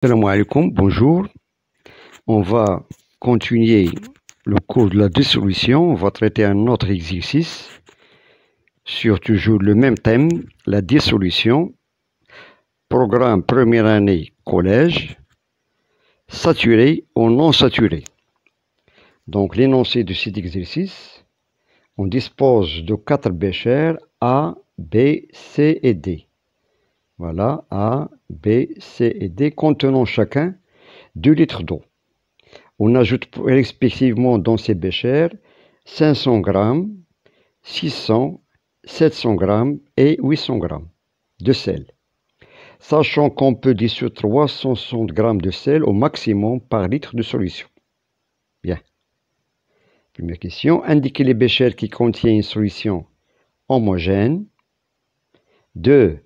Salam alaikum, bonjour. On va continuer le cours de la dissolution. On va traiter un autre exercice sur toujours le même thème, la dissolution. Programme première année collège, saturé ou non saturé. Donc l'énoncé de cet exercice, on dispose de 4 béchers A, B, C et D. Voilà, A, B, C et D contenant chacun 2 litres d'eau. On ajoute respectivement dans ces béchers 500 grammes, 600, 700 grammes et 800 grammes de sel. Sachant qu'on peut dissoudre 360 grammes de sel au maximum par litre de solution. Bien. Première question. Indiquez les béchers qui contiennent une solution homogène. 2.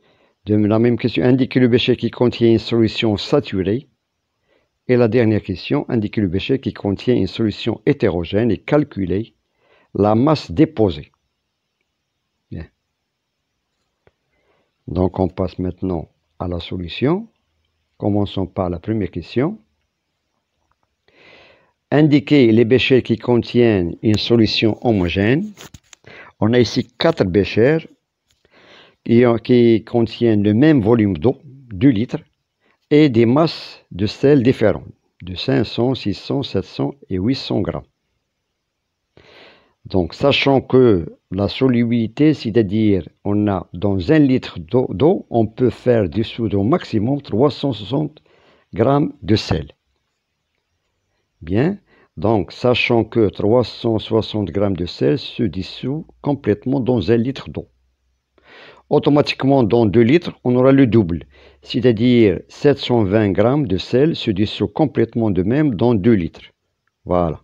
De la même question. Indiquez le bécher qui contient une solution saturée. Et la dernière question, indiquez le bécher qui contient une solution hétérogène et calculez la masse déposée. Bien. Donc on passe maintenant à la solution. Commençons par la première question. Indiquez les béchers qui contiennent une solution homogène. On a ici 4 béchers qui contiennent le même volume d'eau, 2 litres, et des masses de sel différentes, de 500, 600, 700 et 800 grammes. Donc, sachant que la solubilité, c'est-à-dire on a dans 1 litre d'eau, on peut faire dissoudre au maximum 360 grammes de sel. Bien, donc sachant que 360 grammes de sel se dissout complètement dans 1 litre d'eau. Automatiquement, dans 2 litres, on aura le double, c'est-à-dire 720 grammes de sel se dissout complètement de même dans 2 litres. Voilà.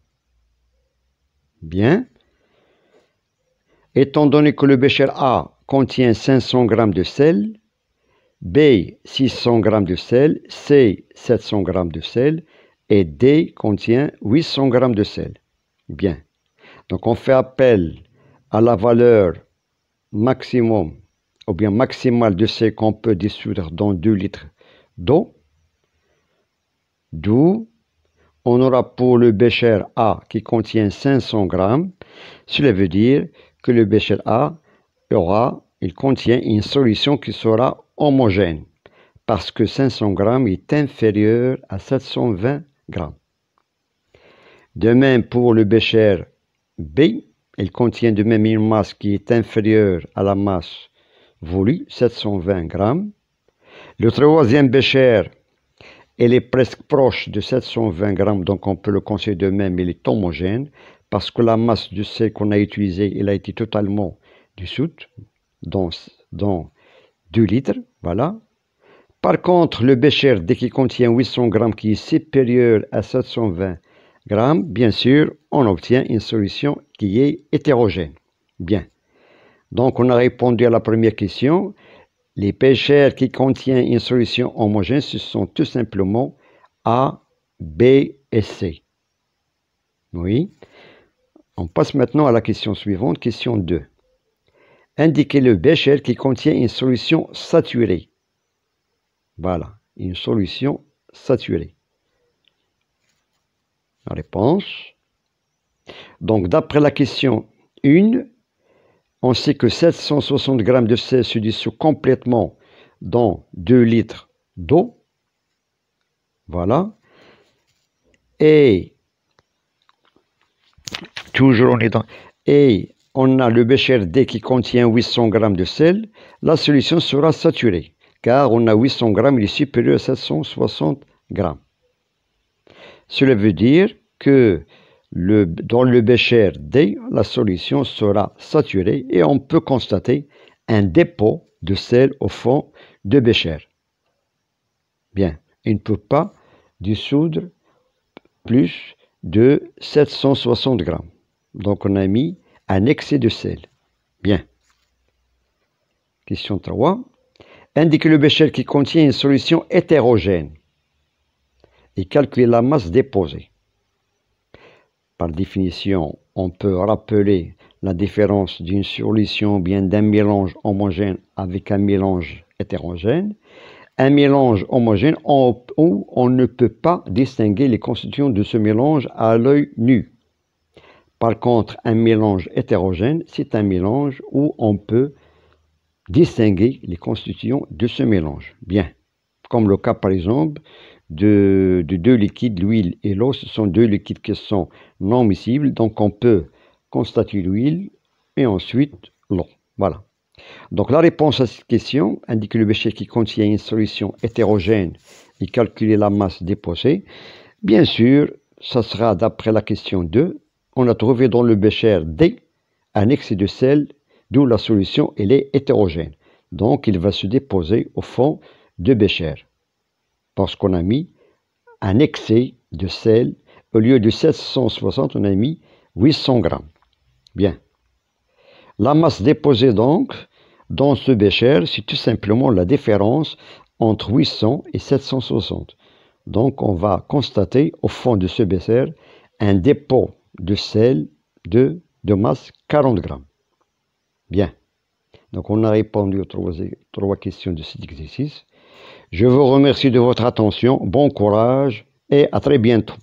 Bien. Étant donné que le bécher A contient 500 grammes de sel, B 600 grammes de sel, C 700 grammes de sel et D contient 800 grammes de sel. Bien. Donc on fait appel à la valeur maximum ou bien maximale de sel qu'on peut dissoudre dans 2 litres d'eau. D'où on aura pour le bécher A qui contient 500 grammes, cela veut dire que le bécher A il contient une solution qui sera homogène parce que 500 grammes est inférieur à 720 grammes. De même pour le bécher B, il contient de même une masse qui est inférieure à la masse voulue, 720 grammes. Le troisième bécher, il est presque proche de 720 grammes, donc on peut le considérer de même, il est homogène, parce que la masse de sel qu'on a utilisée, elle a été totalement dissoute dans 2 litres, voilà. Par contre, le bécher, dès qu'il contient 800 grammes, qui est supérieur à 720 grammes, bien sûr, on obtient une solution qui est hétérogène. Bien. Donc, on a répondu à la première question. Les béchers qui contiennent une solution homogène, ce sont tout simplement A, B et C. Oui. On passe maintenant à la question suivante, question 2. Indiquez le bécher qui contient une solution saturée. Voilà, une solution saturée. La réponse. Donc, d'après la question 1, on sait que 760 grammes de sel se dissout complètement dans 2 litres d'eau. Voilà. Et toujours on est dans... Et on a le bécher D qui contient 800 grammes de sel. La solution sera saturée, car on a 800 grammes, il est supérieur à 760 grammes. Cela veut dire que dans le bécher D, la solution sera saturée et on peut constater un dépôt de sel au fond de bécher. Bien, il ne peut pas dissoudre plus de 760 grammes. Donc on a mis un excès de sel. Bien. Question 3. Indiquez le bécher qui contient une solution hétérogène et calculez la masse déposée. Par définition, on peut rappeler la différence d'une solution ou bien d'un mélange homogène avec un mélange hétérogène. un mélange homogène où on ne peut pas distinguer les constituants de ce mélange à l'œil nu. Par contre, un mélange hétérogène, c'est un mélange où on peut distinguer les constituants de ce mélange. Bien, comme le cas par exemple de deux liquides, l'huile et l'eau, ce sont deux liquides qui sont non miscibles, donc on peut constater l'huile et ensuite l'eau. Voilà. Donc la réponse à cette question indique que le bécher qui contient une solution hétérogène et calculer la masse déposée. Bien sûr, ça sera d'après la question 2. On a trouvé dans le bécher D un excès de sel, d'où la solution elle est hétérogène. Donc il va se déposer au fond de bécher. Parce qu'on a mis un excès de sel, au lieu de 760, on a mis 800 grammes. Bien. La masse déposée donc dans ce bécher, c'est tout simplement la différence entre 800 et 760. Donc on va constater au fond de ce bécher un dépôt de sel de masse 40 grammes. Bien. Donc on a répondu aux trois questions de cet exercice. Je vous remercie de votre attention, bon courage et à très bientôt.